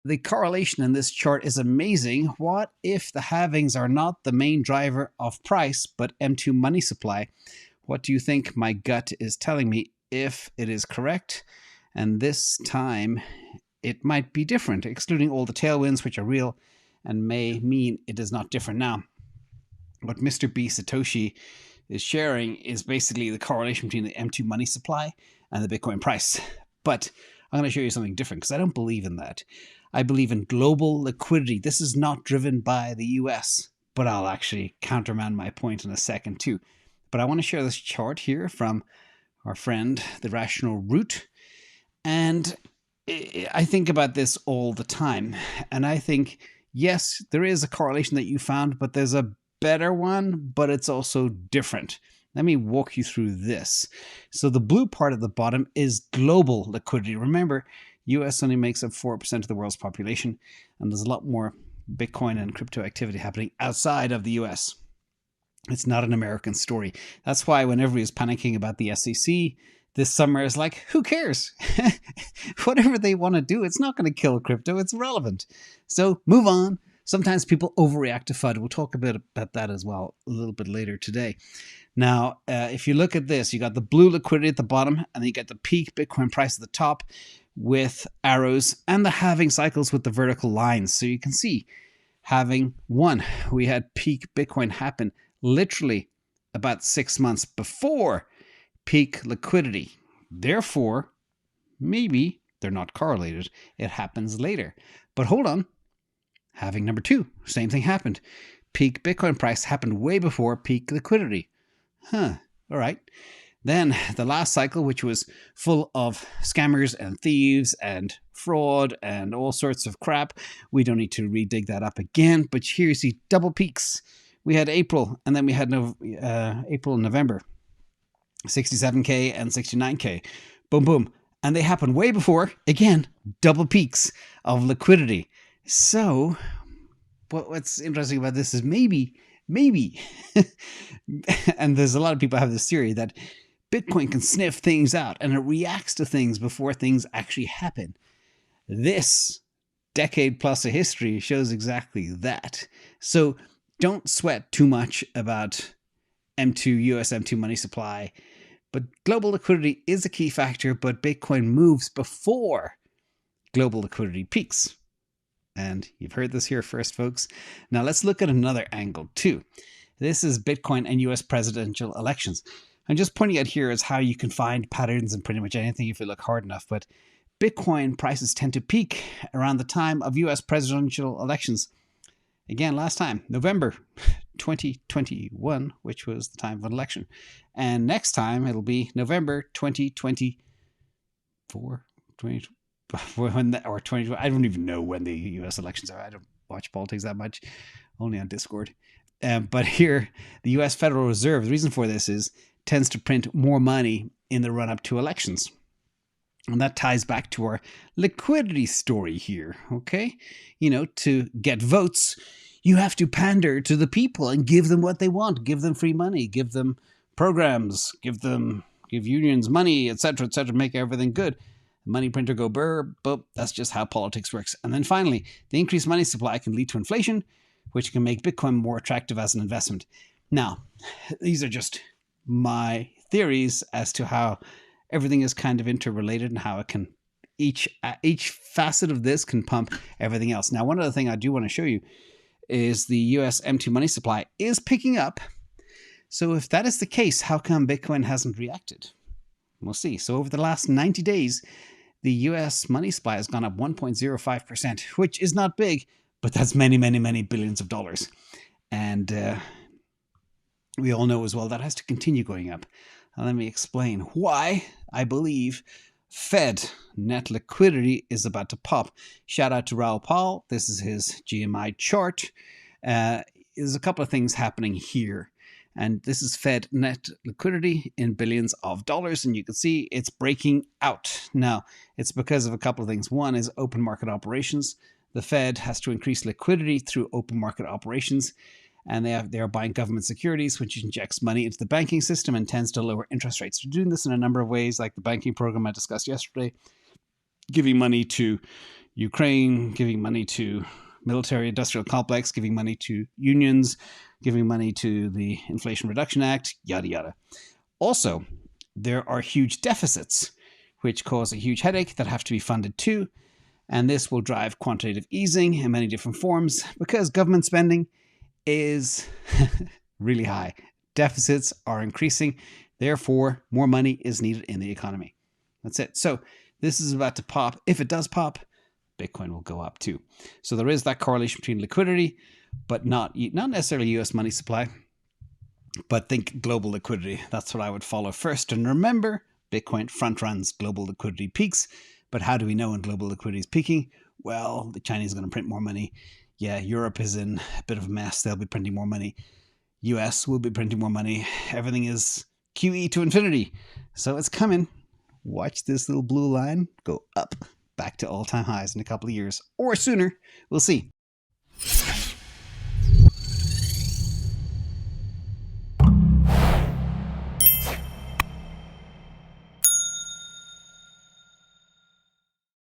The correlation in this chart is amazing. What if the halvings are not the main driver of price, but M2 money supply? What do you think my gut is telling me if it is correct? And this time it might be different, excluding all the tailwinds, which are real and may mean it is not different now. What Mr. B Satoshi is sharing is basically the correlation between the M2 money supply and the Bitcoin price. But I'm going to show you something different because I don't believe in that. I believe in global liquidity. This is not driven by the US, but I'll actually countermand my point in a second too. But I want to share this chart here from our friend, the Rational Root. And I think about this all the time. And I think, yes, there is a correlation that you found, but there's a better one, but it's also different. Let me walk you through this. So the blue part at the bottom is global liquidity. Remember, US only makes up 4% of the world's population, and there's a lot more Bitcoin and crypto activity happening outside of the US. It's not an American story. That's why when everybody is panicking about the SEC this summer, is like, who cares? Whatever they want to do, it's not going to kill crypto. It's relevant. So move on. Sometimes people overreact to FUD. We'll talk a bit about that as well a little bit later today. Now, if you look at this, you got the blue liquidity at the bottom, and then you get the peak Bitcoin price at the top with arrows, and the halving cycles with the vertical lines. So you can see halving 1, we had peak Bitcoin happen literally about 6 months before peak liquidity. Therefore, maybe they're not correlated. It happens later. But hold on. Halving number 2, same thing happened. Peak Bitcoin price happened way before peak liquidity. All right. Then the last cycle, which was full of scammers and thieves and fraud and all sorts of crap. We don't need to redig that up again. But here you see double peaks. We had April, and then we had April and November. 67K and 69K. Boom, boom. And they happened way before, again, double peaks of liquidity. So what's interesting about this is maybe, and there's a lot of people have this theory that Bitcoin can sniff things out and it reacts to things before things actually happen. This decade plus of history shows exactly that. So don't sweat too much about US M2 money supply. But global liquidity is a key factor, but Bitcoin moves before global liquidity peaks. And you've heard this here first, folks. Now let's look at another angle too. This is Bitcoin and US presidential elections. I'm just pointing out here is how you can find patterns in pretty much anything if you look hard enough. But Bitcoin prices tend to peak around the time of US presidential elections. Again, last time, November 2021, which was the time of an election. And next time, it'll be November 2024, or 20. I don't even know when the US elections are. I don't watch politics that much, only on Discord. But here, the US Federal Reserve, the reason for this is, tends to print more money in the run-up to elections. And that ties back to our liquidity story here, okay? You know, to get votes, you have to pander to the people and give them what they want. Give them free money, give them programs, give unions money, etc., make everything good. Money printer go burr, but that's just how politics works. And then finally, the increased money supply can lead to inflation, which can make Bitcoin more attractive as an investment. Now, these are just my theories as to how everything is kind of interrelated and how it can each facet of this can pump everything else. Now, one other thing I do want to show you is the US M2 money supply is picking up. So if that is the case, how come Bitcoin hasn't reacted? We'll see. So over the last 90 days, the US money supply has gone up 1.05%, which is not big, but that's many, many, many billions of dollars. And we all know as well that has to continue going up. Now, let me explain why I believe Fed net liquidity is about to pop. Shout out to Raoul Pal. This is his GMI chart. There's a couple of things happening here. And this is Fed net liquidity in billions of dollars. And you can see it's breaking out. Now, it's because of a couple of things. One is open market operations. The Fed has to increase liquidity through open market operations. And they are buying government securities, which injects money into the banking system and tends to lower interest rates. They're doing this in a number of ways, like the banking program I discussed yesterday, giving money to Ukraine, giving money to military industrial complex, giving money to unions, giving money to the Inflation Reduction Act, yada yada. Also, there are huge deficits, which cause a huge headache that have to be funded too. And this will drive quantitative easing in many different forms because government spending is really high. Deficits are increasing. Therefore, more money is needed in the economy. That's it. So this is about to pop. If it does pop, Bitcoin will go up too. So there is that correlation between liquidity, but not necessarily US money supply, but think global liquidity. That's what I would follow first. And remember, Bitcoin front runs global liquidity peaks. But how do we know when global liquidity is peaking? Well, the Chinese are going to print more money. Yeah, Europe is in a bit of a mess. They'll be printing more money. US will be printing more money. Everything is QE to infinity. So it's coming. Watch this little blue line go up back to all-time highs in a couple of years or sooner. We'll see.